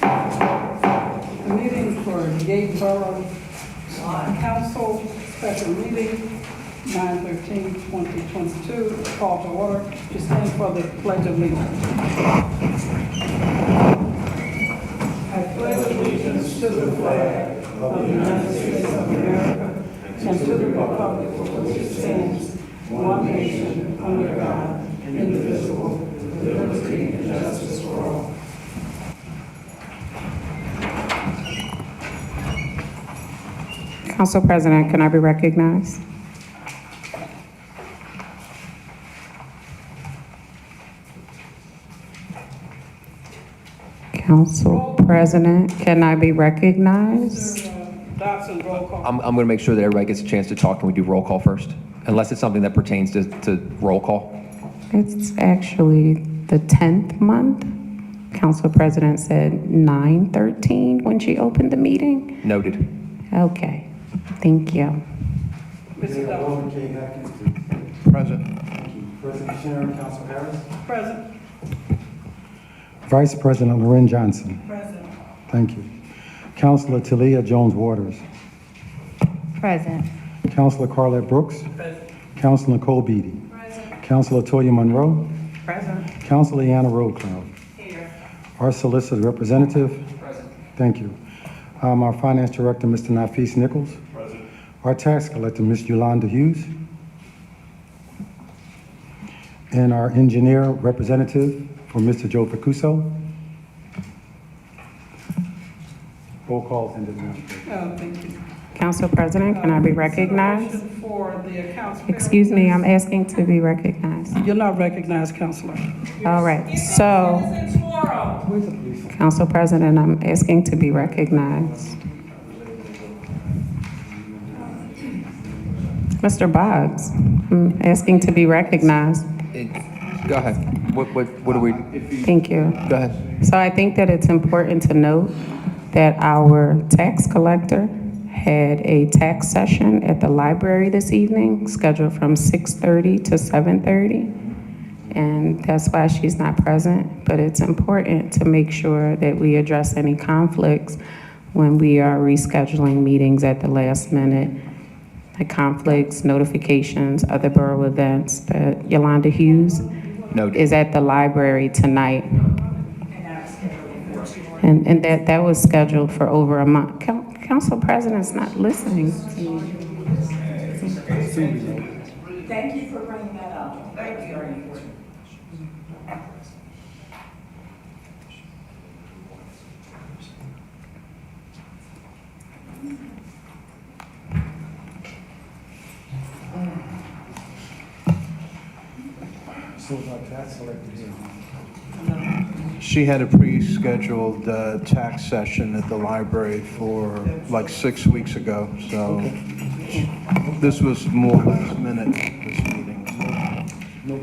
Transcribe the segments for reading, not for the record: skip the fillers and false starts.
The meeting for Gate Borough Council, special meeting, 9/13/2022, call to order. To stand for the pledge of allegiance. I pledge allegiance to the flag of the United States of America and to the republic for which it stands, one nation, under God, indivisible, with liberty and justice for all. Council President, can I be recognized? Council President, can I be recognized? Dodson, roll call. I'm going to make sure that everybody gets a chance to talk. Can we do roll call first? Unless it's something that pertains to roll call. It's actually the 10th month. Council President said 9/13 when she opened the meeting. Noted. Okay, thank you. Mr. Dodson. Alderman Kay Hackett. Present. Thank you. President Sharon, Council Harris. Present. Vice President Loren Johnson. Present. Thank you. Councilor Talia Jones Waters. Present. Councilor Carlette Brooks. Present. Councilor Nicole Beatty. Present. Councilor Toya Monroe. Present. Councilor Leanna Roadcloud. Here. Our Solicitor Representative. Present. Thank you. Our Finance Director, Mr. Nafis Nichols. Present. Our Tax Collector, Ms. Yolanda Hughes. And our Engineer Representative for Mr. Joe Facuso. Roll call ended, Madam Chair. Thank you. Council President, can I be recognized? Consideration for the accounts payable. Excuse me, I'm asking to be recognized. You're not recognized, Counselor. All right, so, Where's the police? Council President, I'm asking to be recognized. Mr. Boggs, I'm asking to be recognized. Go ahead. What do we, Thank you. go ahead. So I think that it's important to note that our tax collector had a tax session at the library this evening, scheduled from 6:30 to 7:30. And that's why she's not present, but it's important to make sure that we address any conflicts when we are rescheduling meetings at the last minute. Like conflicts, notifications, other borough events. But Yolanda Hughes Noted. is at the library tonight. And that was scheduled for over a month. Council President's not listening to me. Thank you for bringing that up. Thank you. Very important. So is our tax collector here? She had a pre-scheduled tax session at the library for like 6 weeks ago, so this was more last minute, this meeting. No.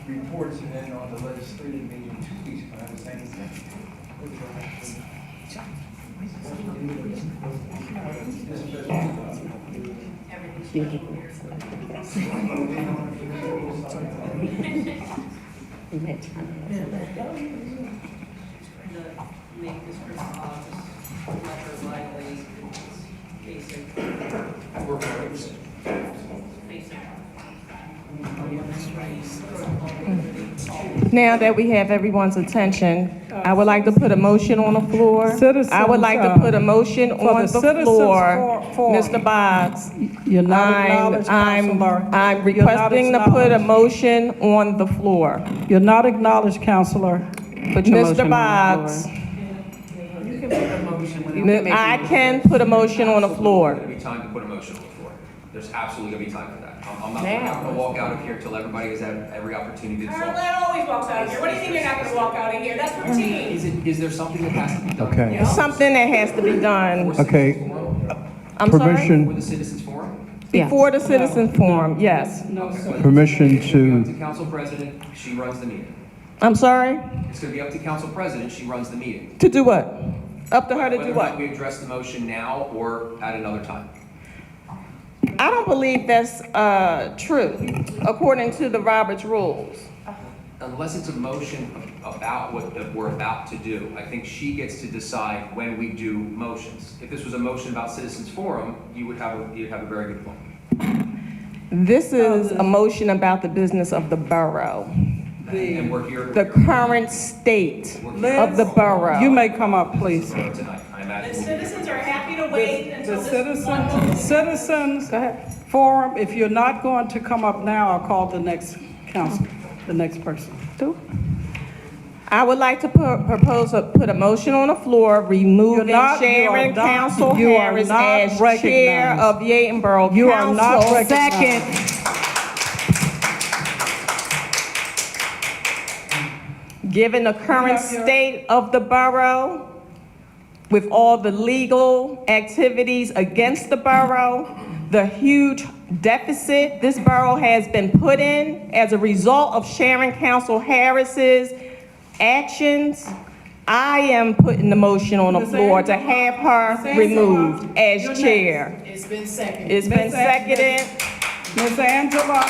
Reports and then on the legislative meeting 2 weeks ago, I was saying Make this response, letter likely, basic. Now that we have everyone's attention, I would like to put a motion on the floor. I would like to put a motion on the floor. Mr. Boggs, You're not acknowledged, Counselor. I'm You're not requesting to put a acknowledged. motion on the floor. You're not acknowledged, Counselor. Put your motion Mr. on the Boggs, floor. You can put a motion when I can put a motion on the floor. There's going to be time to put a motion on the floor. There's absolutely going to be time for that. I'm not going to walk out of here until everybody has had every opportunity to talk. Arlette always walks out of here. What do you think you're not gonna walk out of here? That's routine. Is there something that has to be done? Okay. Something that has to be done. Okay. I'm sorry? Permission. For the citizens forum? Before the citizen forum, yes. No, sir. Permission It's going to be up to, to Council President, she runs the meeting. I'm sorry? It's going to be up to Council President, she runs the meeting. To do what? Up to her to Whether do or not what? we address the motion now or at another time. I don't believe that's true, according to the Roberts rules. Unless it's a motion about what we're about to do, I think she gets to decide when we do motions. If this was a motion about citizens forum, you'd have a very good point. This is a motion about the business of the borough, And we're here. the current state of the borough. You may come up, please. Tonight, I The imagine. citizens are happy to wait until The this one. citizens forum, if you're not going to come up now, I'll call the next council, the next person. I would like to put a motion on the floor, removing You are Sharon not- Council you are Harris not as chair recognized. of Yaden Borough You are not Council. recognized. Given the current state of the borough, with all the legal activities against the borough, the huge deficit this borough has been put in as a result of Sharon Council Harris's actions, I am putting the motion on the floor to have her removed as chair. It's been seconded. It's been seconded. Ms. Angela,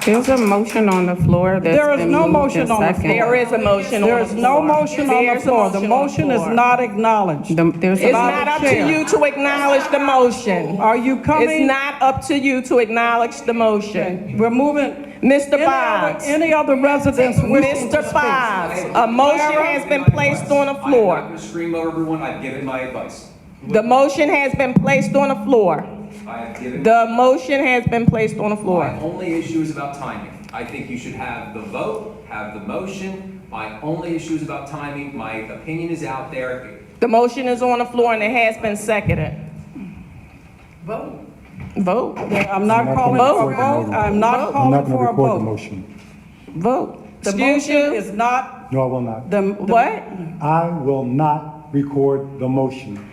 There's a motion on the floor that's There is been no moved motion and on the seconded. There is a motion on the floor. there is no motion on the There's a floor. The on the motion is floor. not acknowledged. There's It's a, not up to Chair. you to acknowledge the motion. Are you coming? It's not up to you to acknowledge the motion. We're moving. Mr. Boggs. Any other residents wishing to Mr. speak? Boggs, a motion has been placed on the I'm not floor. going to scream over everyone. I've given my advice. The motion has been placed on the floor. I have given. The motion has been placed on the My floor. only issue is about timing. I think you should have the vote, have the motion. My only issue is about timing. My opinion is out there. The motion is on the floor and it has been seconded. Vote. Vote, I'm not calling for a vote. I'm not I'm calling not going to for a record the vote. motion. vote. The Excuse motion you? is not, No, I will not. What? I will not record the motion.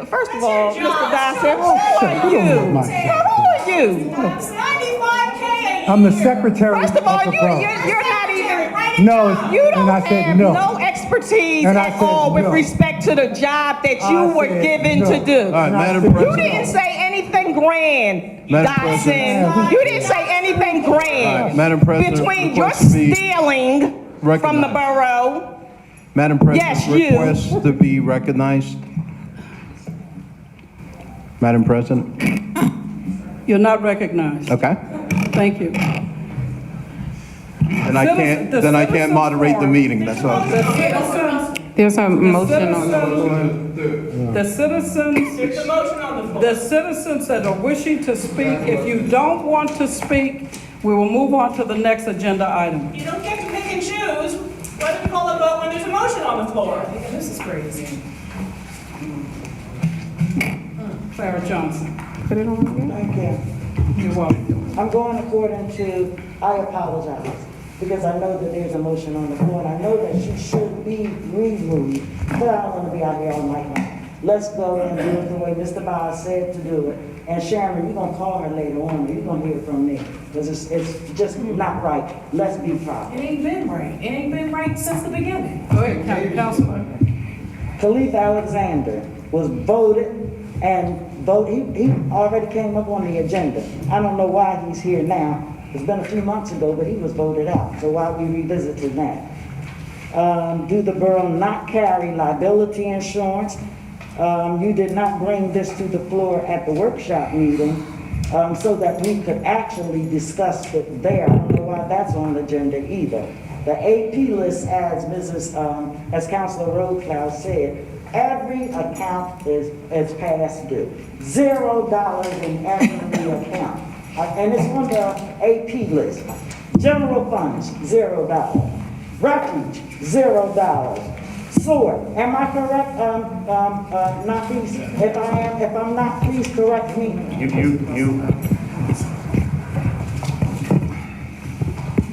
First of all, That's your Mr. job. Dossett, who are you? My- Who are you? It's 95K a year. I'm the secretary of First of all, the you're borough. not even, No, you and don't I said have no. no expertise And I at said all with no. respect to the job that I you were said given no. to do. All right, Madam You President. didn't say anything grand, Madam Dodson. President. You didn't say anything grand. All right, Madam President, Between your request to be stealing from the recognized. borough. Madam Yes, President, you. request to be recognized. Madam President, you're not recognized. okay. Thank you. Then I can't, the then I can't citizens moderate the forum. meeting, that's all. The citizens, there's a motion on the the citizens, There's a motion on the floor. the citizens that are wishing to speak, if you don't want to speak, we will move on to the next agenda item. You don't get to pick and choose whether to call a vote when there's a motion on the floor. This is crazy. Clara Johnson. Put it on again. Thank you. You're welcome. I'm going according to, I apologize, because I know that there's a motion on the floor, and I know that she should be removed, but I don't want to be out here all night long. Let's go and do it the way Mr. Bowers said to do it. And Sharon, you're gonna call her later on, you're gonna hear from me, because it's just not right. Let's be proper. It ain't been right. It ain't been right since the beginning. Go ahead, Councilman. Khalif Alexander was voted he already came up on the agenda. I don't know why he's here now. It's been a few months ago, but he was voted out, so why are we revisiting that? Do the borough not carry liability insurance? You did not bring this to the floor at the workshop meeting, so that we could actually discuss it there. I don't know why that's on the agenda either. The AP list, as as Councilor Roadcloud said, every account is past due. $0 in every account. And it's on the AP list. General funds, $0. Refuge, $0. Sewer, am I correct? Not please, if I'm not, please correct me.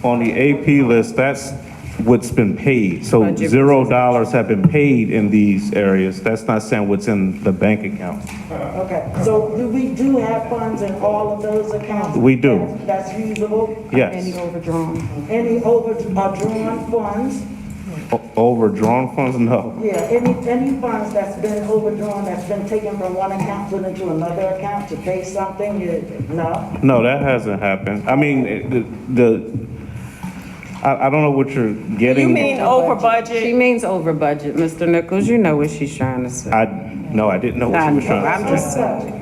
On the AP list, that's what's been paid. So $0 have been paid in these areas. That's not saying what's in the bank account. Okay, so we do have funds in all of those accounts? We do. That's usable? Any Yes. overdrawn. Any overdrawn funds? Overdrawn funds? No. Yeah, any funds that's been overdrawn, that's been taken from one account, put into another account to pay something, no? No, that hasn't happened. I mean, I don't know what you're getting. You mean over She budget? means over budget, Mr. Nichols. You know what she's trying to say. No, I didn't know what she was trying to say. I'm just saying.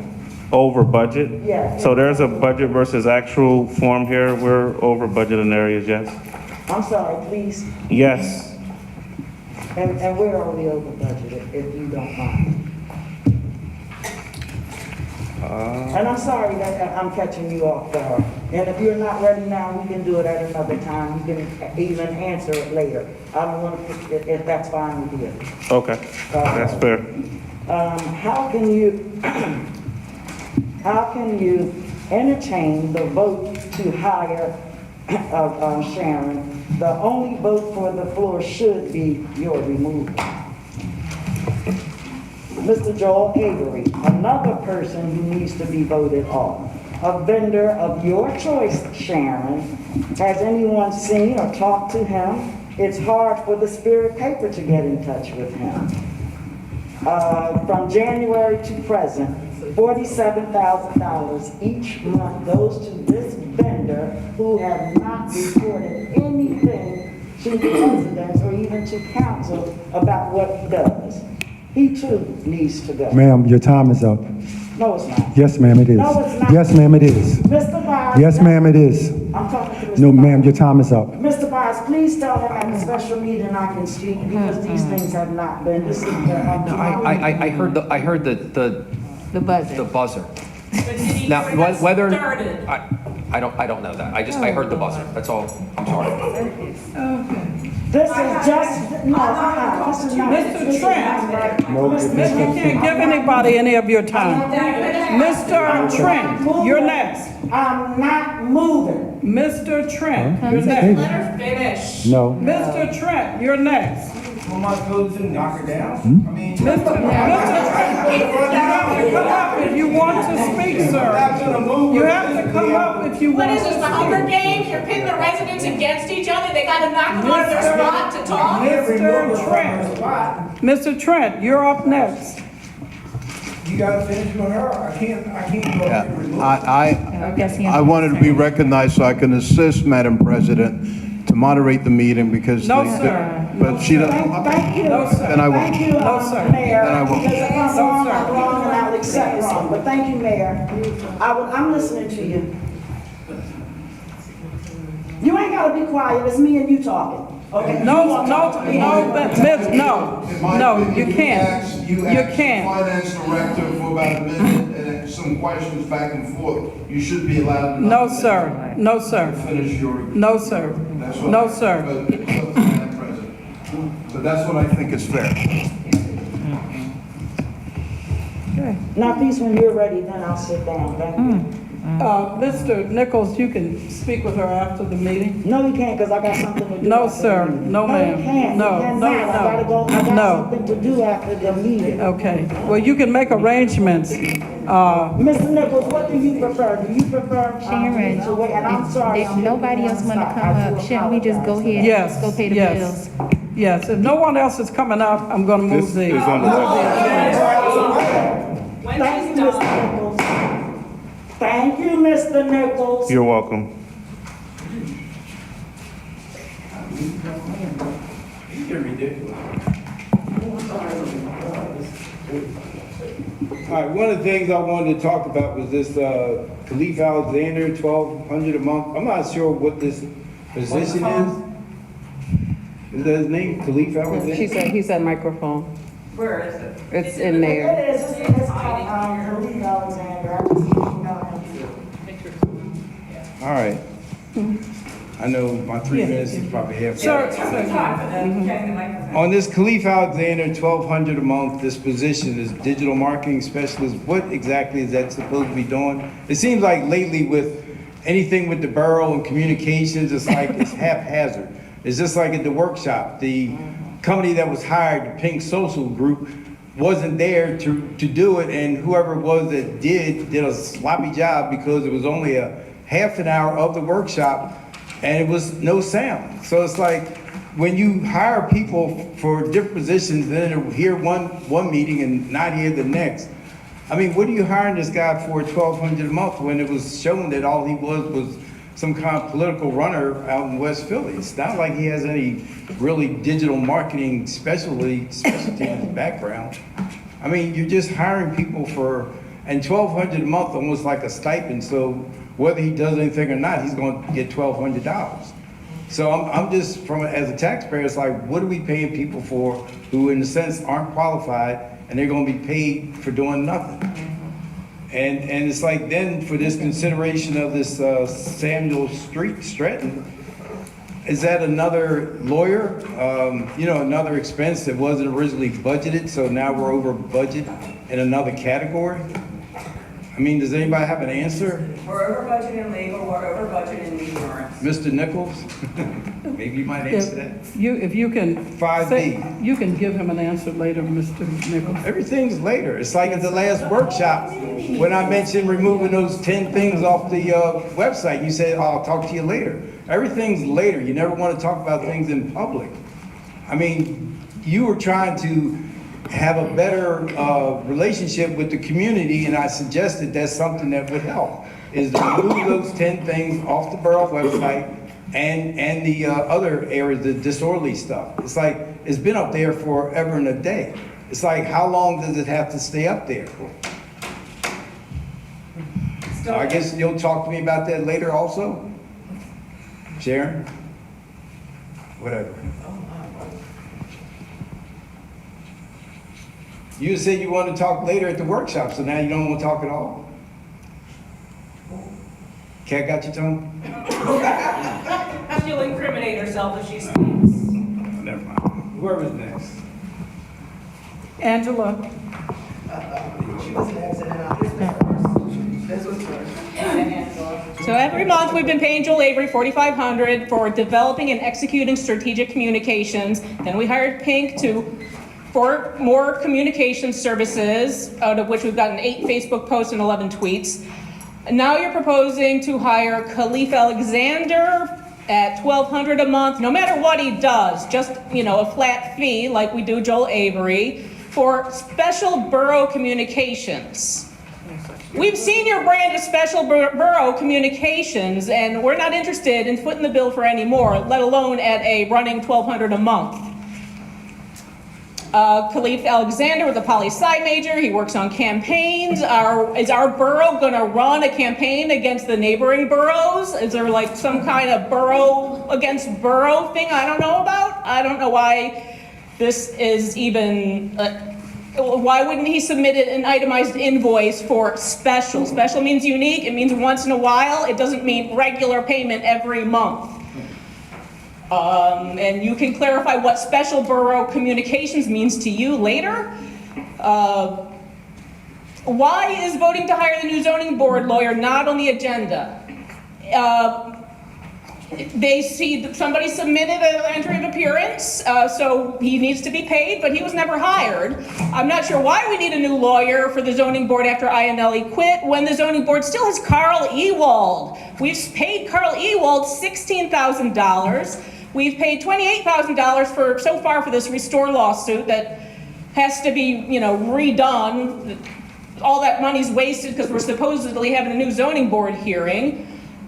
Over budget? Yeah. So there's a budget versus actual form here. We're over budget in areas, yes? I'm sorry, please, Yes. and where are we over budgeted, if you don't mind? And I'm sorry that I'm catching you off guard. And if you're not ready now, we can do it at another time. You can even answer it later. I don't want to, if that's fine with you. Okay, that's fair. How can you entertain the vote to hire Sharon? The only vote for the floor should be your removal. Mr. Joel Avery, another person who needs to be voted on. A vendor of your choice, Sharon. Has anyone seen or talked to him? It's hard for the Spirit paper to get in touch with him. From January to present, $47,000 each month goes to this vendor who has not reported anything to the residents or even to council about what he does. He too needs to go. Ma'am, your time is up. No, it's not. Yes, ma'am, it is. No, it's not. Yes, ma'am, it is. Mr. Byers. Yes, ma'am, it is. I'm talking to Mr. No, Byers. ma'am, your time is up. Mr. Byers, please tell him at the special meeting I can speak because these things have not been, this is the, No, I heard the The budget. the buzzer. But did he Now, hear that whether, started? I don't know that. I heard the buzzer. That's all. I'm sorry. this is just, no, this is not. Mr. Trent. No, You can't give anybody any of your time. Mr. Trent, you're next. I'm not moving. Mr. Trent, you're Hey. next. Let her finish. No. Mr. Trent, you're next. Am I supposed to knock her down? I mean. Mr. Trent, you have to come up if you want to speak, I'm sir. not gonna move. You have to come up if you What want is this, to the Hunger speak. Games? You're pitting the residents against each other? They gotta knock them out of their spot to talk? Mr. Trent, Mr. Trent, you're up next. You gotta finish with her. I can't go Yeah, and remove. I wanted to be recognized so I can assist Madam President to moderate the meeting because. No, sir. But she doesn't. Thank you. No, sir. Then I won't. Thank you, No, sir. Mayor. Then I won't. Because if I'm No, wrong, sir. I'm wrong and I'll accept wrong. But thank you, Mayor. I'm listening to you. You ain't gotta be quiet. It's me and you talking. Okay? No, You wanna talk to me? no, you can't. You You asked the can't. finance director for about a minute and some questions back and forth. You should be allowed to. No, sir. No, sir. Finish your. No, sir. That's what- No, sir. But it's up to Madam President. But that's what I think is fair. Now, please, when you're ready, then I'll sit down. Thank you. Mr. Nichols, you can speak with her after the meeting. No, you can't, because I got something to do. No, after the sir. meeting. No, ma'am. you can't. No, You cannot. no, I gotta go, I got no. something to do after the meeting. Okay, well, you can make arrangements. Mr. Nichols, what do you prefer? Do you prefer? Sharon, to wait? And I'm sorry. if I'm nobody getting else wanna unstuck. come I do up, shouldn't we just go apologize. ahead Yes, and go pay the yes. bills? Yes, if no one else is coming up, I'm gonna move This these. is on the website. When Thank she's you, Mr. done. Nichols. Thank you, Mr. Nichols. You're welcome. You're getting ridiculous. All right, one of the things I wanted to talk about was this, Khalif Alexander, $1,200 a month. I'm not sure what this position is. Is that his name, Khalif Alexander? He said microphone. Where is it? It's in there. It is, it's Khalif Alexander. I just, All right. I know my 3 minutes is probably half. Sir, On this Khalif Alexander, $1,200 a month, this position is digital marketing specialist. What exactly is that supposed to be doing? It seems like lately with anything with the borough and communications, it's like it's haphazard. It's just like at the workshop, the company that was hired, the Pink Social Group, wasn't there to do it, and whoever it was that did a sloppy job because it was only a half an hour of the workshop and it was no sound. So it's like, when you hire people for different positions, then they're here one meeting and not here the next. I mean, what are you hiring this guy for $1,200 a month when it was shown that all he was some kind of political runner out in West Philly? It's not like he has any really digital marketing specialty in his background. I mean, you're just hiring people and $1,200 a month, almost like a stipend. So whether he does anything or not, he's going to get $1,200. So I'm just as a taxpayer, it's like, what are we paying people for who, in a sense, aren't qualified, and they're going to be paid for doing nothing? And it's like, then for this consideration of this Samuel Stratton, is that another lawyer? Another expense that wasn't originally budgeted, so now we're over budget in another category? I mean, does anybody have an answer? We're over budget in legal, we're over budget in insurance. Mr. Nichols? Maybe you might answer that. If you can. 5B. You can give him an answer later, Mr. Nichols. Everything's later. It's like at the last workshop, when I mentioned removing those 10 things off the website, you said, I'll talk to you later. Everything's later. You never want to talk about things in public. I mean, you were trying to have a better relationship with the community, and I suggested that's something that would help, is to remove those 10 things off the borough website and the other areas, the disorderly stuff. It's like, it's been up there forever and a day. It's like, how long does it have to stay up there for? I guess you'll talk to me about that later also? Sharon? Whatever. You said you wanted to talk later at the workshop, so now you don't want to talk at all? Kat got you, Tom? She'll incriminate herself if she speaks. Never mind. Whoever's next. Angela. She was next, and then this was first. So every month, we've been paying Joel Avery $4,500 for developing and executing strategic communications. Then we hired Pink for more communication services, out of which we've gotten 8 Facebook posts and 11 tweets. And now you're proposing to hire Khalif Alexander at $1,200 a month, no matter what he does, just, a flat fee like we do Joel Avery, for special borough communications. We've seen your brand of special borough communications, and we're not interested in footing the bill for any more, let alone at a running $1,200 a month. Khalif Alexander was a poli-sci major. He works on campaigns. Is our borough going to run a campaign against the neighboring boroughs? Is there like some kind of borough against borough thing I don't know about? I don't know why this is even, why wouldn't he submit an itemized invoice for special? Special means unique. It means once in a while. It doesn't mean regular payment every month. And you can clarify what special borough communications means to you later. Why is voting to hire the new zoning board lawyer not on the agenda? They see that somebody submitted an entry of appearance, so he needs to be paid, but he was never hired. I'm not sure why we need a new lawyer for the zoning board after Ionelli quit, when the zoning board still has Carl Ewald. We've paid Carl Ewald $16,000. We've paid $28,000 so far for this Restore lawsuit that has to be, redone. All that money's wasted because we're supposedly having a new zoning board hearing.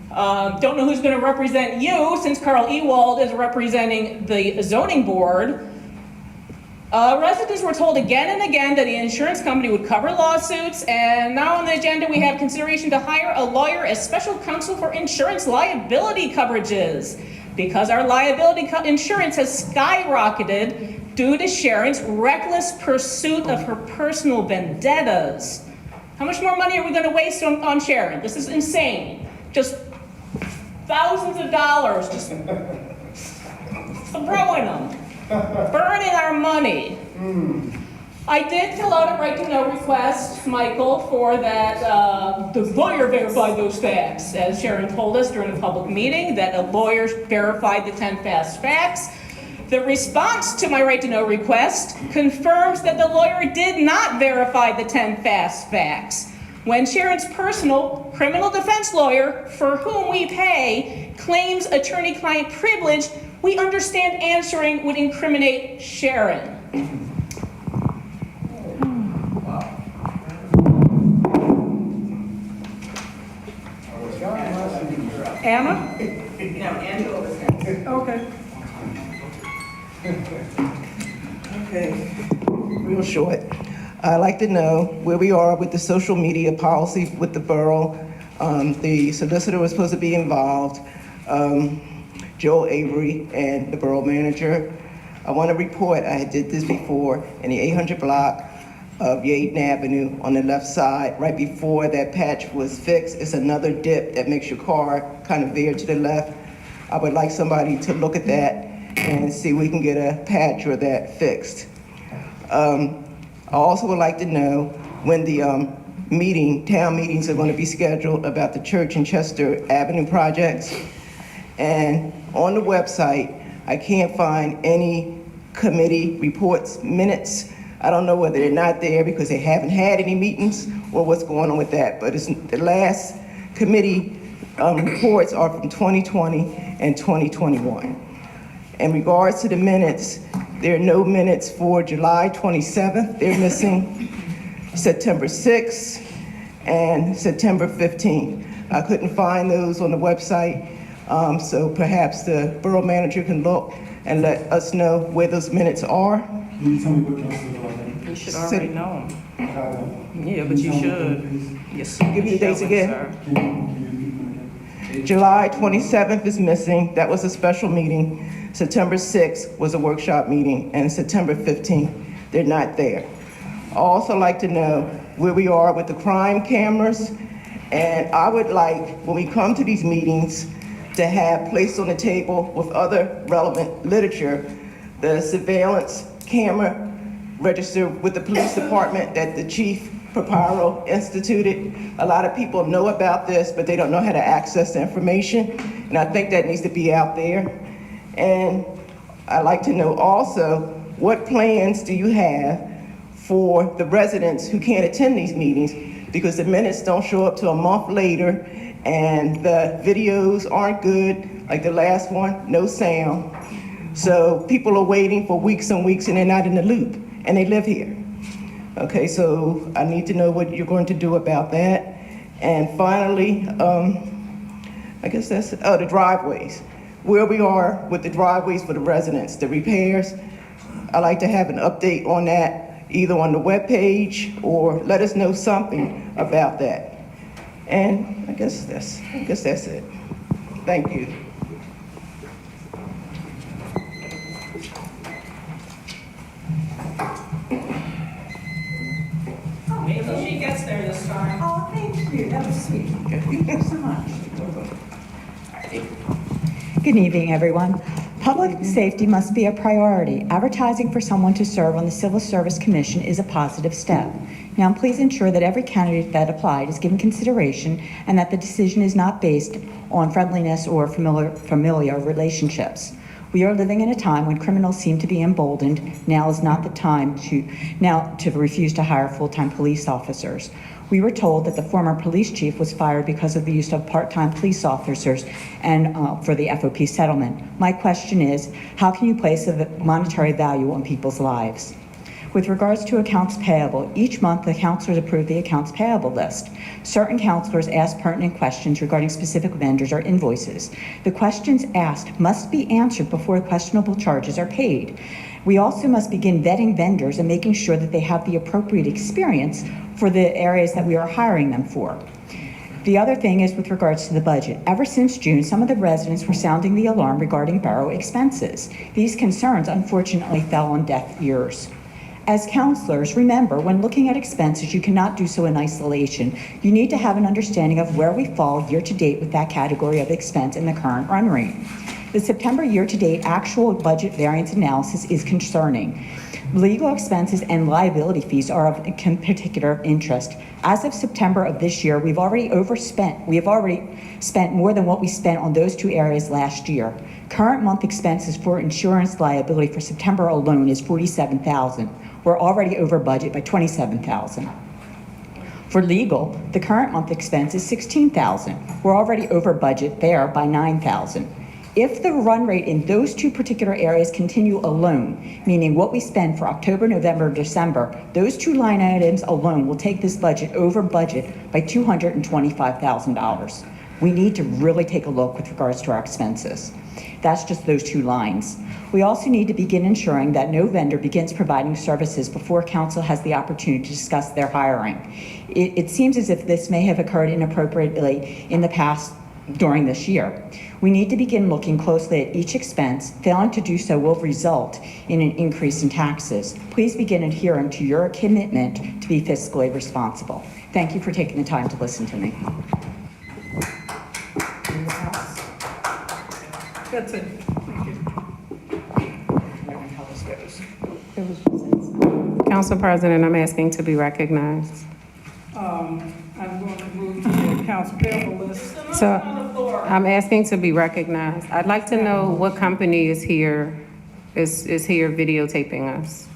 Don't know who's going to represent you, since Carl Ewald is representing the zoning board. Residents were told again and again that the insurance company would cover lawsuits, and now on the agenda we have consideration to hire a lawyer as special counsel for insurance liability coverages, because our liability insurance has skyrocketed due to Sharon's reckless pursuit of her personal vendettas. How much more money are we going to waste on Sharon? This is insane. Just thousands of dollars, just throwing them, burning our money. I did fill out a right to know request, Michael, for that, the lawyer verified those facts, as Sharon told us during a public meeting, that a lawyer verified the 10 fast facts. The response to my right to know request confirms that the lawyer did not verify the 10 fast facts. When Sharon's personal criminal defense lawyer, for whom we pay, claims attorney-client privilege We understand answering would incriminate Sharon. Anna? No, Angela was next. Okay. Okay, real short. I'd like to know where we are with the social media policy with the borough. The solicitor was supposed to be involved, Joel Avery and the borough manager. I want to report, I did this before, in the 800 block of Yaden Avenue on the left side, right before that patch was fixed. It's another dip that makes your car kind of veer to the left. I would like somebody to look at that and see if we can get a patch or that fixed. I also would like to know when the town meetings are going to be scheduled about the Church and Chester Avenue projects. And on the website, I can't find any committee reports, minutes. I don't know whether they're not there because they haven't had any meetings or what's going on with that. But the last committee reports are from 2020 and 2021. In regards to the minutes, there are no minutes for July 27th. They're missing September 6th and September 15th. I couldn't find those on the website, so perhaps the borough manager can look and let us know where those minutes are. Can you tell me what else is on? You should already know them. Yeah, but you should. Yes. Give me the dates again. July 27th is missing. That was a special meeting. September 6th was a workshop meeting, and September 15th, they're not there. I also like to know where we are with the crime cameras, and I would like, when we come to these meetings, to have placed on the table with other relevant literature, the surveillance camera registered with the police department that the Chief Paparo instituted. A lot of people know about this, but they don't know how to access the information, and I think that needs to be out there. And I'd like to know also, what plans do you have for the residents who can't attend these meetings because the minutes don't show up till a month later and the videos aren't good, like the last one, no sound. So people are waiting for weeks and weeks and they're not in the loop, and they live here. Okay, so I need to know what you're going to do about that. And finally, I guess that's, the driveways. Where we are with the driveways for the residents, the repairs. I'd like to have an update on that, either on the webpage or let us know something about that. And I guess that's it. Thank you. Maybe she gets there this time. Oh, thank you. That was sweet. Thank you so much. Good evening, everyone. Public safety must be a priority. Advertising for someone to serve on the Civil Service Commission is a positive step. Now, please ensure that every candidate that applied is given consideration and that the decision is not based on friendliness or familiar relationships. We are living in a time when criminals seem to be emboldened. Now is not the time to refuse to hire full-time police officers. We were told that the former police chief was fired because of the use of part-time police officers and for the FOP settlement. My question is, how can you place a monetary value on people's lives? With regards to accounts payable, each month the counselors approve the accounts payable list. Certain counselors ask pertinent questions regarding specific vendors or invoices. The questions asked must be answered before questionable charges are paid. We also must begin vetting vendors and making sure that they have the appropriate experience for the areas that we are hiring them for. The other thing is with regards to the budget. Ever since June, some of the residents were sounding the alarm regarding borough expenses. These concerns unfortunately fell on deaf ears. As counselors, remember, when looking at expenses, you cannot do so in isolation. You need to have an understanding of where we fall year to date with that category of expense in the current run rate. The September year-to-date actual budget variance analysis is concerning. Legal expenses and liability fees are of particular interest. As of September of this year, we have already spent more than what we spent on those two areas last year. Current month expenses for insurance liability for September alone is $47,000. We're already over budget by $27,000. For legal, the current month expense is $16,000. We're already over budget there by $9,000. If the run rate in those two particular areas continue alone, meaning what we spend for October, November, December, those two line items alone will take this budget over budget by $225,000. We need to really take a look with regards to our expenses. That's just those two lines. We also need to begin ensuring that no vendor begins providing services before council has the opportunity to discuss their hiring. It seems as if this may have occurred inappropriately in the past during this year. We need to begin looking closely at each expense. Failing to do so will result in an increase in taxes. Please begin adhering to your commitment to be fiscally responsible. Thank you for taking the time to listen to me. That's it. Thank you. Council President, I'm asking to be recognized. I'm going to move to the accounts payable list. So I'm asking to be recognized. I'd like to know what company is here videotaping us.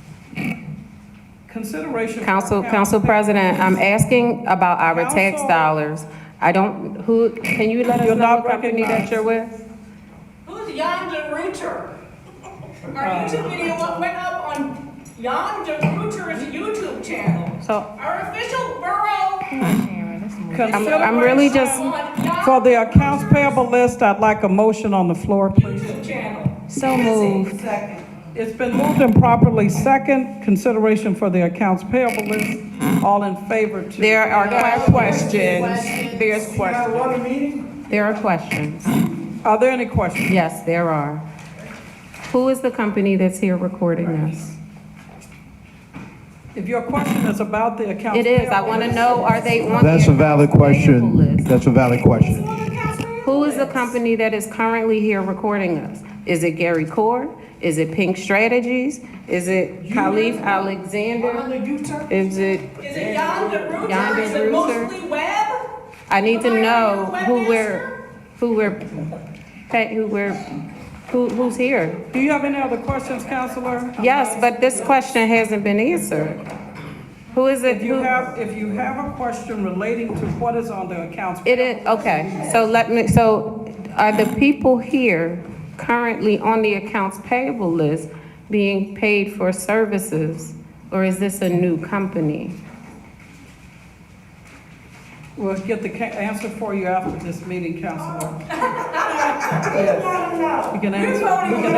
Consideration. for Council President, I'm asking about our tax Council- dollars. Can you let us You're know not what company that recognized. you're with? Who's Yonda Rooter? Our YouTube video went up on Yonda Rooter's YouTube channel. So Our official borough. I'm really just, For the accounts payable list, I'd like a motion on the floor, please. YouTube channel. so moved. It's been moved and properly second. Consideration for the accounts payable list. All in favor to. There are questions. There's questions. Run a meeting? There are questions. Are there any questions? Yes, there are. Who is the company that's here recording this? If your question is about the accounts It payable. is. I want to know, are they on the That's a valid accounts payable question. list? That's a valid question. Who is the company that is currently here recording us? Is it Gary Core? Is it Pink Strategies? Is it Khalif Alexander? Is it, Is it Yonda Rooter? Yonda Is it Rooter? mostly web? I need to know who's here. Do you have any other questions, Counselor? Yes, but this question hasn't been answered. Who is it? If you have a question relating to what is on the accounts. It is, okay, so are the people here currently on the accounts payable list being paid for services, or is this a new company? We'll get the answer for you after this meeting, Counselor. Yes. You can answer the question.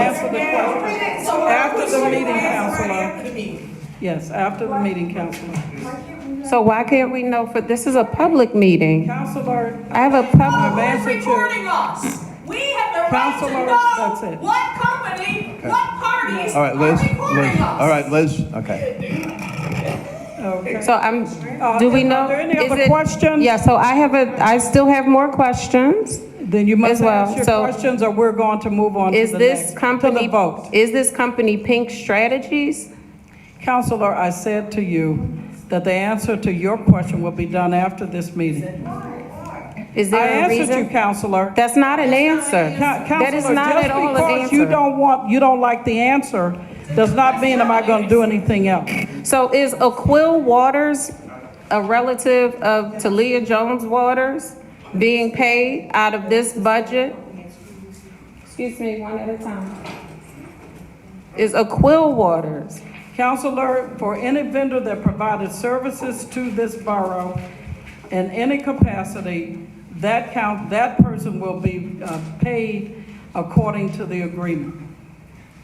After the meeting, Counselor. Yes, after the meeting, Counselor. So why can't we know this is a public meeting? Counselor, I have a Who's answered you. recording us? We have the right to Counselor, that's know it. what company, what parties All right, are Liz, recording us. all right, Liz, okay. Okay. So do we know? Are there any is other it- questions? Yeah, so I still have more questions. Then you must as well. ask your So- questions or we're going to move on to Is the this next, to company, the vote. is this company Pink Strategies? Counselor, I said to you that the answer to your question will be done after this meeting. Is I there a answered you, reason? Counselor. That's not an answer. That is Counselor, not at all an just because you answer. you don't like the answer, does not mean I'm not going to do anything else. So is Aquil Waters a relative of Talia Jones Waters being paid out of this budget? Excuse me, one at a time. Is Aquil Waters, Counselor, for any vendor that provided services to this borough in any capacity, that person will be paid according to the agreement.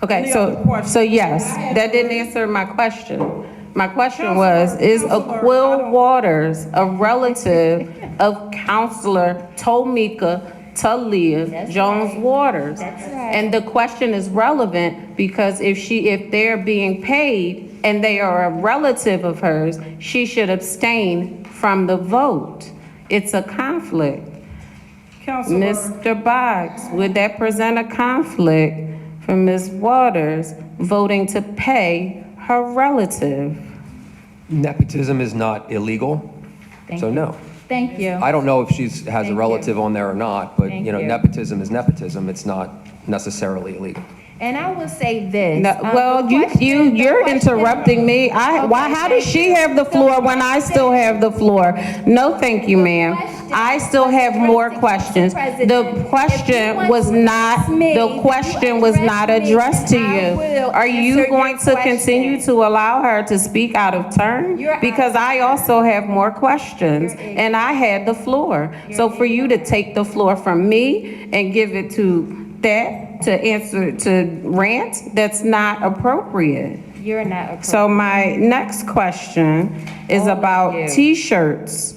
okay, Any other questions? so yes, that didn't answer my question. My question was, is Counselor, I Aquil don't- Waters a relative of Counselor Tomika Talia Jones Waters? And the question is relevant because if they're being paid and they are a relative of hers, she should abstain from the vote. It's a conflict. Counselor, Mr. Boggs, would that present a conflict for Ms. Waters voting to pay her relative? Nepotism is not illegal, so no. Thank you. I don't know if she has a Thank you. relative on there or not, but, Thank you know, you. nepotism is nepotism. It's not necessarily illegal. And I will say this. No, well, you're interrupting me. How does she have the floor when I still have the floor? No, thank you, ma'am. I still have more questions. The question was not, addressed to you. Are you going to continue to allow her to speak out of turn? Because I also have more questions, and I had the floor. So for you to take the floor from me and give it to that, to answer, to rant, that's not appropriate. You're not appropriate. So my next question is about T-shirts.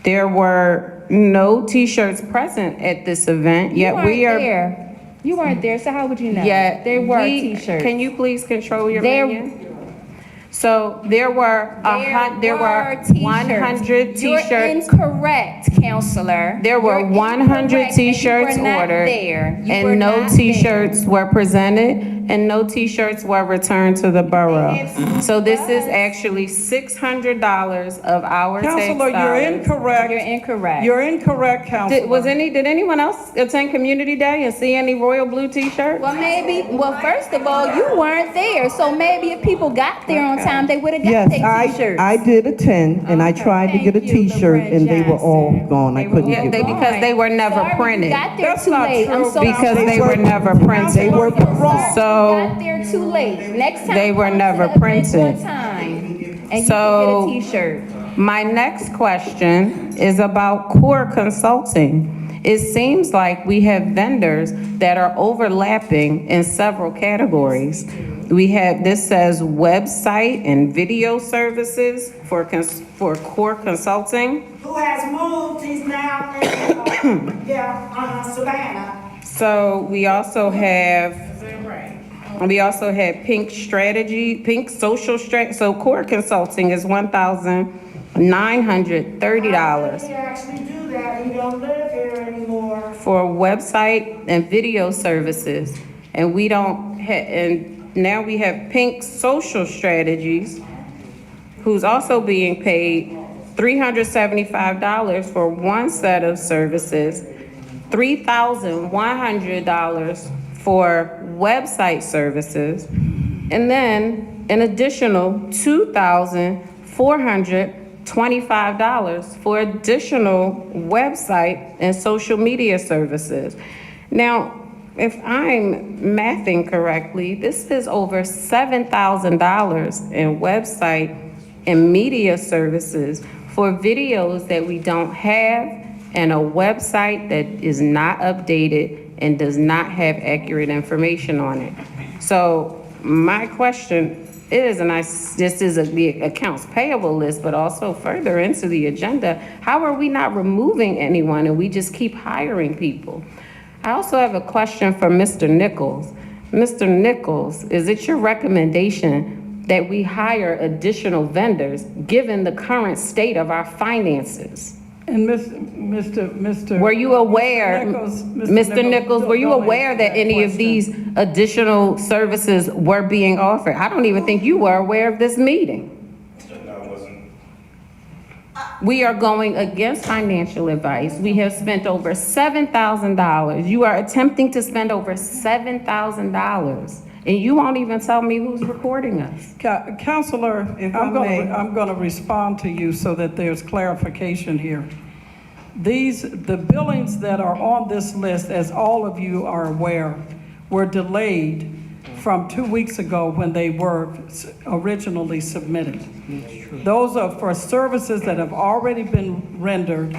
There were no T-shirts present at this event, yet we are. There. You weren't there, so how would you know? Yet There were we- T-shirts. Can you please control your There- minion? So there were 100 You're T-shirts. incorrect, counselor. There were You're 100 incorrect, and T-shirts you were not ordered, there. You were and no not T-shirts were presented, and no T-shirts were returned to the borough. So this is actually $600 of our tax Counselor, you're dollars. incorrect. You're incorrect. You're incorrect, Counselor. Did anyone else attend Community Day and see any royal blue T-shirts? Well, first of all, you weren't there, so maybe if people got there on time, they would have got Yes, their T-shirts. I did attend, and I tried to get a Thank you, T-shirt, LaBrett and they were all Johnson. gone. I couldn't Yeah, get them. because they were never Sorry, printed. You got there That's too not late. I'm true, so Because sorry. they were never printed. They were wrong. You So got there too late. Next time. They were come to never the event printed. on time, and So- you can get a T-shirt. my next question is about Core Consulting. It seems like we have vendors that are overlapping in several categories. This says website and video services for Core Consulting. Who has moved, he's now in, Savannah. So we also have Pink Social Strategy. So Core Consulting is $1,930 He actually do that, he don't live here anymore. for website and video services. And we don't and now we have Pink Social Strategies, who's also being paid $375 for one set of services, $3,100 for website services, and then an additional $2,425 for additional website and social media services. Now, if I'm mathing correctly, this is over $7,000 in website and media services for videos that we don't have and a website that is not updated and does not have accurate information on it. So my question is, this is the accounts payable list, but also further into the agenda, how are we not removing anyone and we just keep hiring people? I also have a question for Mr. Nichols. Mr. Nichols, is it your recommendation that we hire additional vendors given the current state of our finances? And Mr. Were you aware, Mr. Nichols, were you don't aware answer that any of these additional services were being offered? I don't even think you were aware of this meeting. We are going against financial advice. We have spent over $7,000. You are attempting to spend over $7,000, and you won't even tell me who's recording us. Counselor, I'm going to respond to you so that there's clarification here. The billings that are on this list, as all of you are aware, were delayed from 2 weeks ago when they were originally submitted. Those are for services that have already been rendered,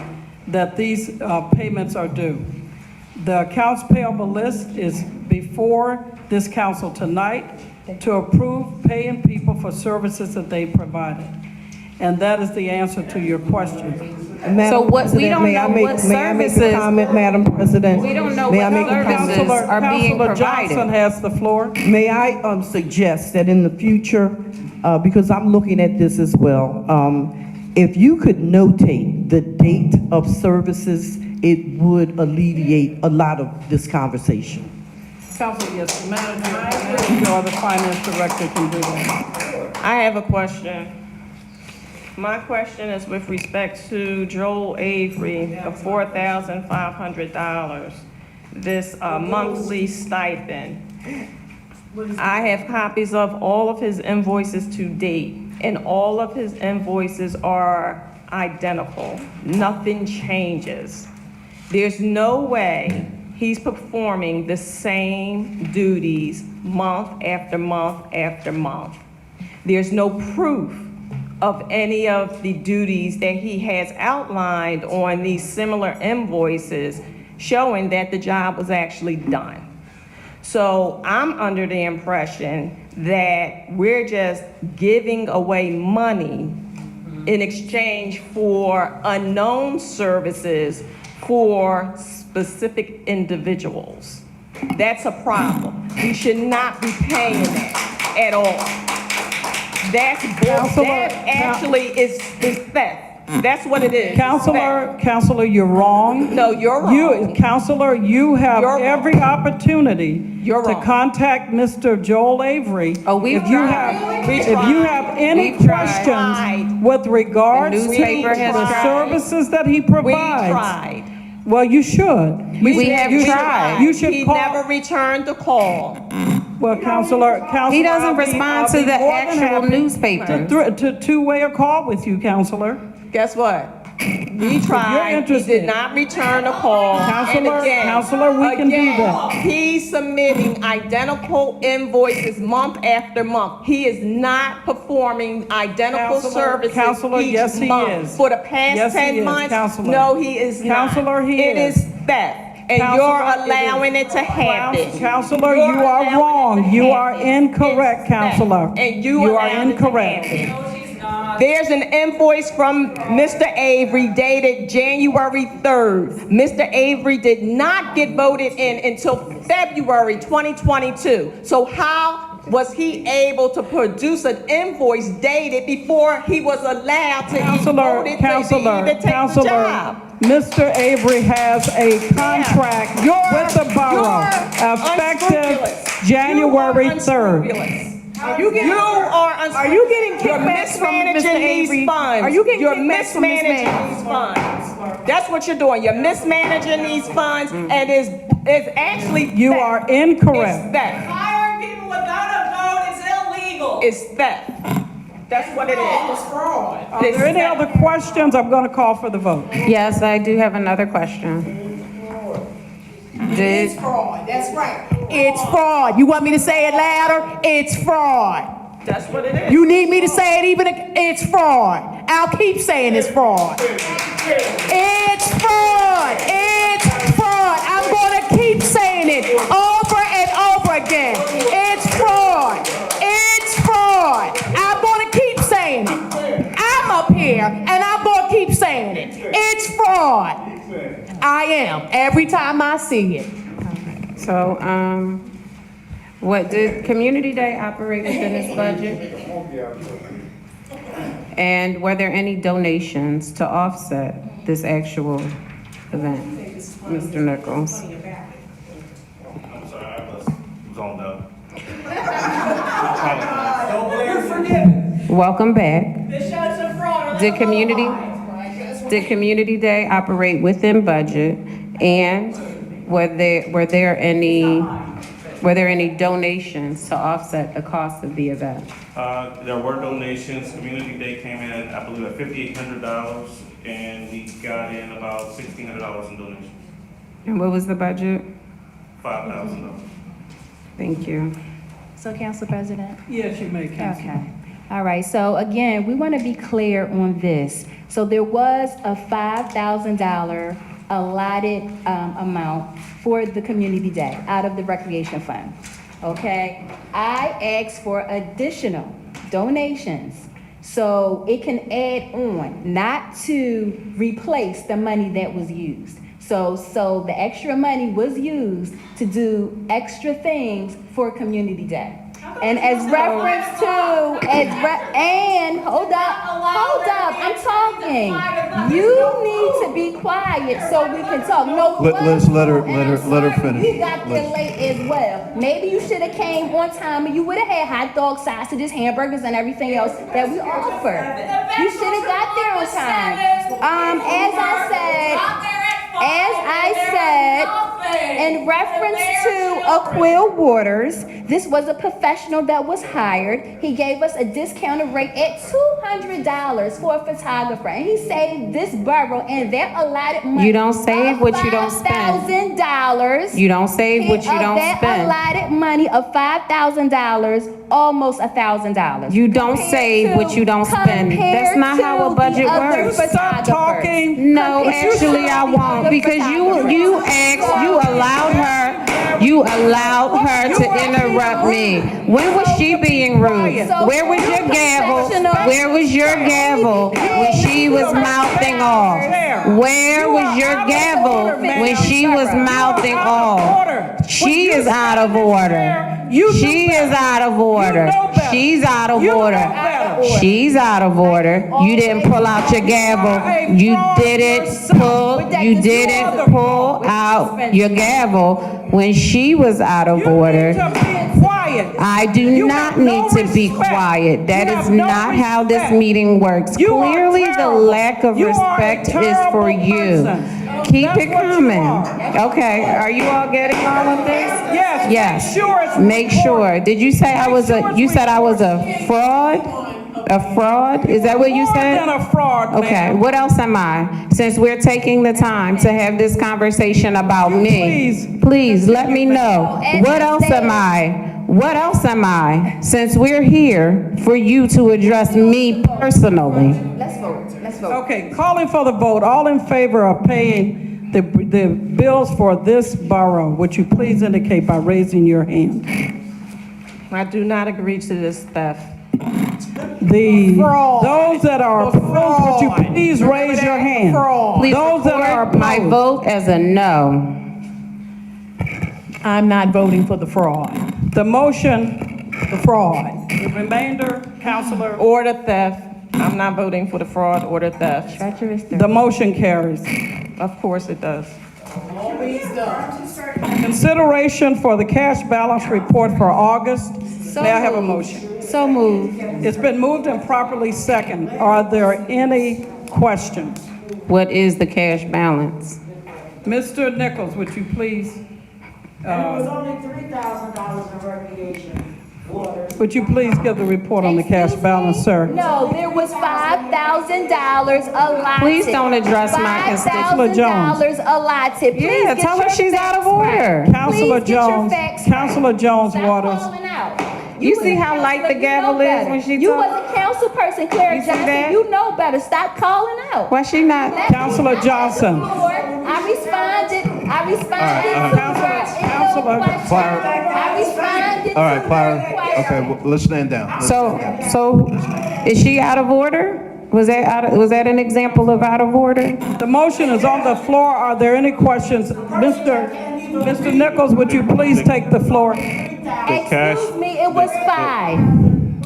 that these payments are due. The accounts payable list is before this council tonight to approve paying people for services that they provided. And that is the answer to your question. So what, we don't know what May I make a services, comment, Madam President? we don't know May I what make a comment? services are being Counselor Johnson provided. has the floor. May I suggest that in the future, because I'm looking at this as well, if you could notate the date of services, it would alleviate a lot of this conversation. Counselor, yes, the manager or the finance director can do that. I have a question. My question is with respect to Joel Avery, the $4,500, this monthly stipend. I have copies of all of his invoices to date, and all of his invoices are identical. Nothing changes. There's no way he's performing the same duties month after month after month. There's no proof of any of the duties that he has outlined on these similar invoices showing that the job was actually done. So I'm under the impression that we're just giving away money in exchange for unknown services for specific individuals. That's a problem. We should not be paying that at all. That actually is theft. That's what it is. Counselor, you're wrong. No, you're wrong. Counselor, you have You're every opportunity You're to wrong. contact Mr. Joel Avery. we've If you tried. have any We've tried. questions with regards The to newspaper has the tried. services that he We provides. tried. Well, you should. We have tried. You should He call. never returned the call. Well, Counselor, He doesn't I'll be respond to the more than actual happy newspaper. To two-way a call with you, Counselor. Guess what? We tried, he interested. did not return a call. Counselor, And again, Counselor, we can do that. He's submitting identical invoices month after month. He is not performing identical services Counselor, each yes, he month. is. For the past Yes, he 10 is, months, Counselor. no, he is not. Counselor, he It is. is theft, and Counselor, you're it is. allowing it to happen. Counselor, You're you are allowing wrong. it to You are happen. incorrect, It's theft, Counselor. And you are allowed it to incorrect. happen. There's an invoice from Mr. Avery dated January 3rd. Mr. Avery did not get voted in until February 2022. So how was he able to produce an invoice dated before he was allowed to be voted to even take the job? Mr. Avery has a contract with the borough effective January 3rd. Are you getting kickbacks from Mr. mismanaging these Avery? funds? Are you getting You're kickbacks from Ms. mismanaging these funds. That's what you're doing. You're mismanaging these funds, and it's actually You theft. are incorrect. It's theft. Hiring people without a vote is illegal. It's theft. That's what it is. It's fraud. Are there any other questions? I'm going to call for the vote. Yes, I do have another question. It's fraud, that's right. It's fraud. You want me to say it louder? It's fraud. That's what it is. You need me to say it even, it's fraud. I'll keep saying it's fraud. It's fraud. It's fraud. I'm going to keep saying it over and over again. It's fraud. It's fraud. I'm going to keep saying it. I'm up here and I'm going to keep saying it. It's fraud. I am, every time I see it. So, what, did Community Day operate within its budget? And were there any donations to offset this actual event? Mr. Nichols? I'm sorry, I was zoned out. Welcome back. This shows a fraud. Did Community Day operate within budget? And were there any donations to offset the cost of the event? There were donations. Community Day came in, I believe, at $5,800, and we got in about $1,600 in donations. And what was the budget? $5,000. Thank you. So, Council President? Yes, you may, Councilor. Okay. All right, so again, we want to be clear on this. So there was a $5,000 allotted amount for the community day out of the recreation fund, okay? I asked for additional donations so it can add on, not to replace the money that was used. So the extra money was used to do extra things for community day. And as reference to, hold up, I'm talking. You need to be quiet so we can talk. No, Liz, let her finish. you got there late as well. Maybe you should have came on time and you would have had hot dogs, sausages, hamburgers, and everything else that we offer. You should have got there on time. As I said, in reference to Aquil Waters, this was a professional that was hired. He gave us a discounted rate at $200 for a photographer. And he saved this borough and their allotted money. You don't save what you don't spend. $5,000. You don't save what you don't Of that spend. allotted money of $5,000, almost $1,000. You don't Compared save to- what you don't spend. That's not compared how a to budget the other works. Stop photographers. talking. No, actually I won't, because you allowed her to interrupt me. When was she being rude? Where was your gavel? Where was your gavel when she was mouthing off? Where was your gavel when she was mouthing off? She is out of order. She is out of order. She's out of order. She's out of order. You didn't pull out your gavel. You didn't pull out your gavel when she was out of order. I do not need to be quiet. That is not how this meeting works. Clearly, the lack of respect is for you. Keep it coming. Okay, are you all getting all of this? Yes. Make sure. Did you say you said I was a fraud? A fraud? Is that what you said? More than a fraud, ma'am. Okay, what else am I? Since we're taking the time to have this conversation about me, please let me know. What else am I? What else am I? Since we're here for you to address me personally. Let's vote. Let's vote. Okay, calling for the vote. All in favor of paying the bills for this borough, would you please indicate by raising your hand? I do not agree to this theft. Those that are opposed, would you please raise your hand? Please Those that are record my opposed. vote as a no. I'm not voting for the fraud. The motion, the fraud. The remainder, Councilor. Order theft. I'm not voting for the fraud or the theft. The motion carries. Of course it does. Consideration for the cash balance report for August. May I have a motion? So moved. It's been moved and properly second. Are there any questions? What is the cash balance? Mr. Nichols, would you please, And it was only $3,000 in recreation. would you please give the report on the cash balance, sir? No, there was $5,000 allotted. Please don't address my constituent. $5,000 allotted. Please Yeah, get tell her your she's out of facts order. right. Councilor Please get your Jones, facts right. Councilor Jones Stop Waters. calling out. You see was a how light the counselor, you gavel know is better. when she You talks? was a council person, Clara You see Johnson. that? You know better. Stop calling out. Why she not? Let me Councilor have Johnson. the floor. I responded to Councilor your question. Clara. I responded All right, to Clara. your question. Okay, well, let's stand down. So is she out of order? Was that an example of out of order? The motion is on the floor. Are there any questions? Mr. Nichols, would you please take the floor? Excuse me, it was 5.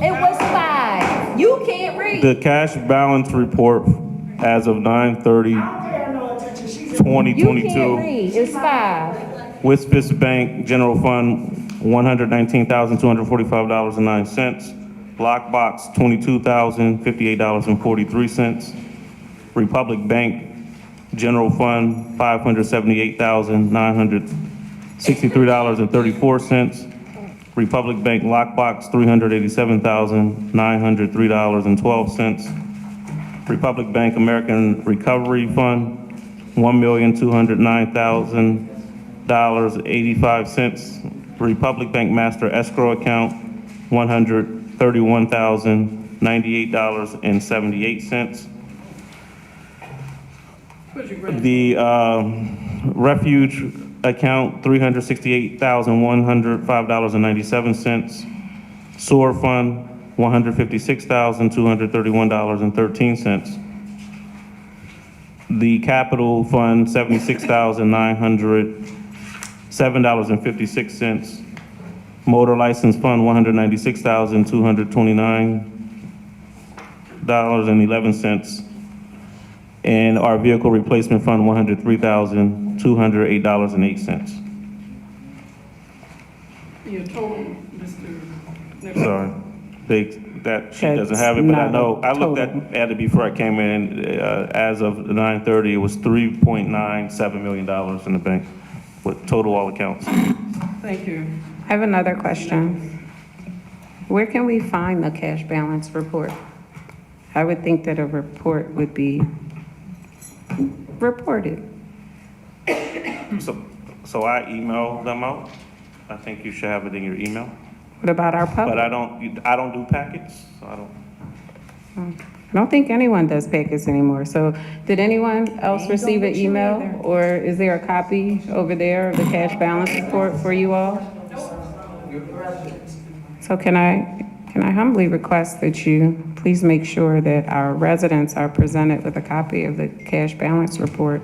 It was 5. You can't read. The cash balance report as of 9/30, You can't 2022. read. It's 5. Wisfis Bank General Fund, $119,245.09. Block Box, $22,058.43. Republic Bank General Fund, $578,963.34. Republic Bank Lockbox, $387,903.12. Republic Bank American Recovery Fund, $1,209,000.85. Republic Bank Master Escrow Account, $131,098.78. The Refuge Account, $368,105.97. Sewer Fund, $156,231.13. The Capital Fund, $76,907.56. Motor License Fund, $196,229.11. And our Vehicle Replacement Fund, $103,208.08. Your total, Mr. Nichols. Sorry, she doesn't have it, but I know, I looked at it before I came in, as of 9:30, it was $3.97 million in the bank. with total all accounts. Thank you. I have another question. Where can we find the cash balance report? I would think that a report would be reported. So I email them out. I think you should have it in your email. What about our But public? I don't do packets, so I don't. I don't think anyone does packets anymore. So did anyone else receive an email? Or is there a copy over there of the cash balance report for you all? So can I humbly request that you please make sure that our residents are presented with a copy of the cash balance report?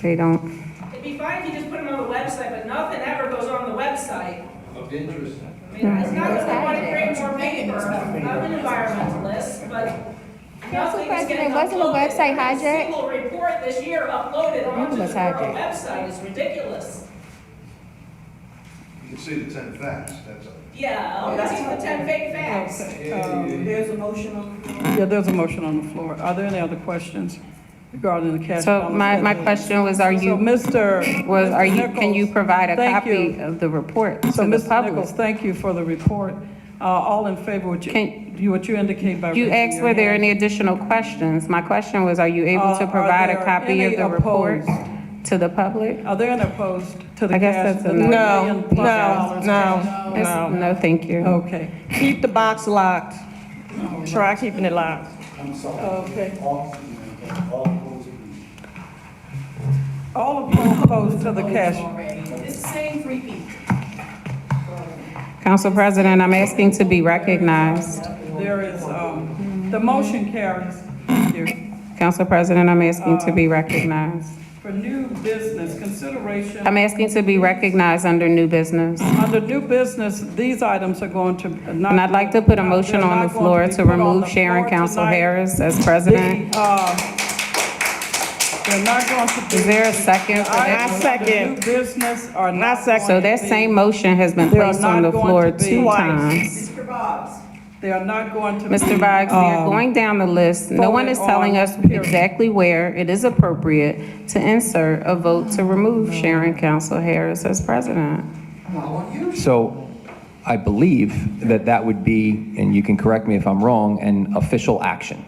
They don't. It'd be fine if you just put them on the website, but nothing ever goes on the website. Of interest. I mean, it's not that we want to create more paper, I'm an environmentalist, but nothing is President, getting wasn't the uploaded. website Every hijacked? single report this year uploaded onto the was borough hijacked. website is ridiculous. You can see the 10 facts, that's all. Yeah, that's the 10 fake facts. There's a motion on the floor? Yeah, there's a motion on the floor. Are there any other questions regarding the cash So balance? my question was, are So, you, Mr. can you provide a Thank copy you. of the report to So, the Mr. public? Nichols, thank you for the report. All in favor, what you indicate by You raising asked your were there hand. any additional questions. My question was, are you able to Are provide a there copy of any the report opposed? to the public? Are there any opposed to the I guess cash? that's a the no. $3 million+ dollars It's- No, thank you. Okay. Keep the box locked. Try keeping it locked. Okay. All opposed to the cash. It's the same three people. Council President, I'm asking to be recognized. There is, the motion carries. Thank you. Council President, I'm asking to be recognized. For new business, consideration. I'm asking to be recognized under new business. Under new business, these items are going to not. And I'd like to put a motion they're on the not going floor be to put on remove the Sharon floor Council tonight. Harris as president. They're not going to be. Is there a second for that? Items under new business are not. So that same motion has been They are placed on the not going floor to be- 2 Twice. times. Mr. Boggs. They are not going to be. Mr. Boggs, we are going down the list. No one is voted telling on, us period. exactly where it is appropriate to insert a vote to remove Sharon Council Harris as president. So I believe that that would be, and you can correct me if I'm wrong, an official action.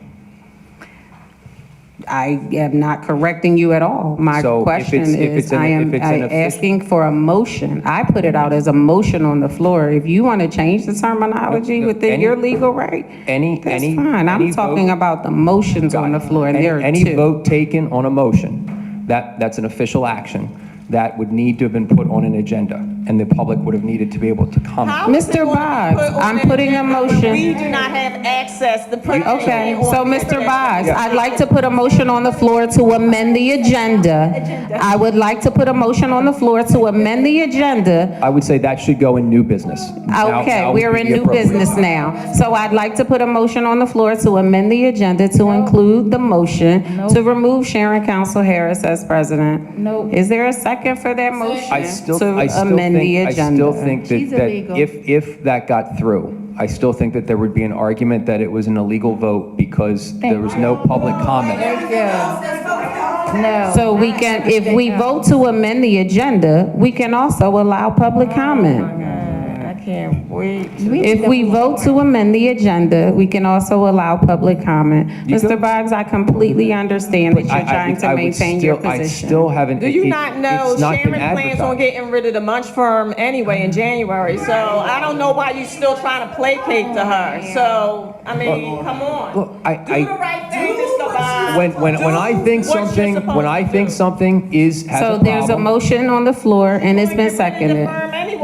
I am not correcting you at all. My So if question it's- if is, it's an- I am if it's an official- asking for a motion. I put it out as a motion on the floor. If you want to change the terminology within your legal right, that's fine. I'm talking about the motions on the floor, and there are Any two. vote taken on a motion, that's an official action that would need to have been put on an agenda, and the public would have needed to be able to comment. How is it Mr. going to Boggs, put on I'm an putting a agenda when motion. We do not have access to put. Okay, anything so on the Mr. agenda. Boggs, I'd like to put a motion on the floor to amend the agenda. I would like to put a motion on the floor to amend the agenda. I would say that should go in new business. Okay, we're in new appropriate. business now. So I'd like to put a motion on the floor to amend the agenda to include the motion to remove Sharon Council Harris as president. No. Is there a second for that motion I still to amend the agenda? think She's that illegal. if that got through, I still think that there would be an argument that it was an illegal vote because there was no public comment. No. So we can, if we vote to amend the agenda, we can also allow public comment. I can't wait. If we vote to amend the agenda, we can also allow public comment. Mr. Boggs, I completely understand that you're trying to maintain your I position. still haven't. Do you not know it's not been Sharon plans on advertised. getting rid of the Munch firm anyway in January? So I don't know why you still trying to placate to her. So, I mean, come on. Look, Do the right thing, Mr. Boggs. when I think what you're something, supposed when I to think do. something has So a there's a problem. motion on the floor and it's been seconded.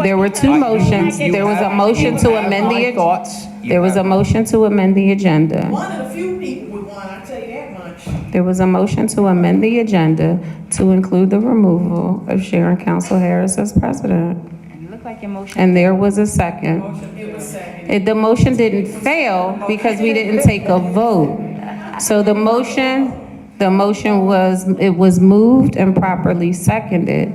There were two motions. There was a motion to amend My the, thoughts. there was a motion to amend the agenda. One of the few people with one, I'll tell you that much. There was a motion to amend the agenda to include the removal of Sharon Council Harris as president. You look like your motion. And there was a second. It was second. The motion didn't fail because we didn't take a vote. So the motion was, it was moved and properly seconded.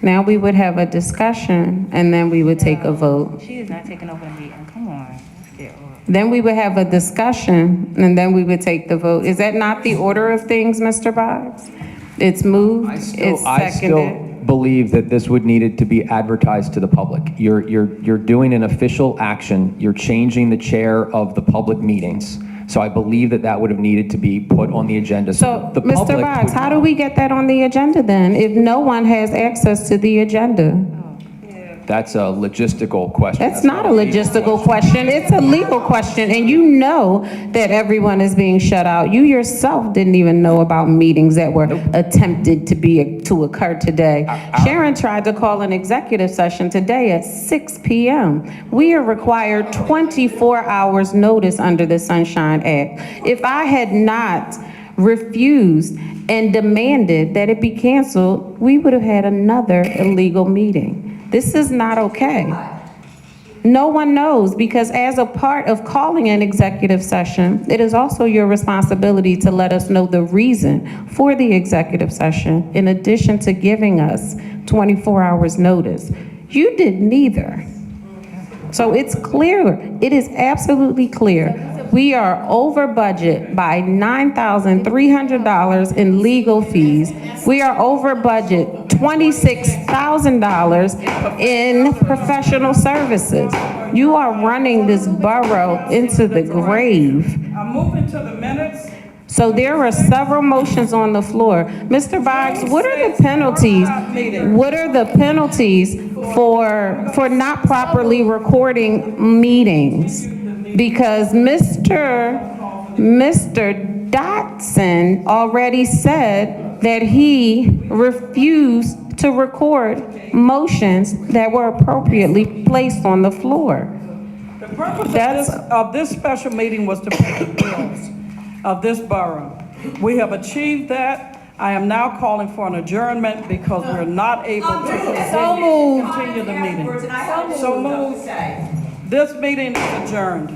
Now we would have a discussion and then we would take a vote. She is not taking over the meeting. Come on. Let's get over it. Then we would have a discussion and then we would take the vote. Is that not the order of things, Mr. Boggs? It's moved, it's seconded. believe that this would needed to be advertised to the public. You're doing an official action. You're changing the chair of the public meetings. So I believe that that would have needed to be put on the agenda. So, the Mr. public Boggs, would how do we get that on the agenda then, if no one has access to the agenda? That's a logistical question. That's not a logistical question, it's a legal question, and you know that everyone is being shut out. You yourself didn't even know about meetings that were attempted to occur today. Sharon tried to call an executive session today at 6 p.m. We are required 24 hours notice under the Sunshine Act. If I had not refused and demanded that it be canceled, we would have had another illegal meeting. This is not okay. No one knows, because as a part of calling an executive session, it is also your responsibility to let us know the reason for the executive session, in addition to giving us 24 hours notice. You did neither. So it's clear, it is absolutely clear. We are over budget by $9,300 in legal fees. We are over budget $26,000 in professional services. You are running this borough into the grave. I'm moving to the minutes. So there are several motions on the floor. Mr. Boggs, what are the penalties? What are the penalties for not properly recording meetings? Because Mr. Dotson already said that he refused to record motions that were appropriately placed on the floor. The purpose of this special meeting was to pay the bills of this borough. We have achieved that. I am now calling for an adjournment because we're not able to continue the meeting. So moved. This meeting is adjourned.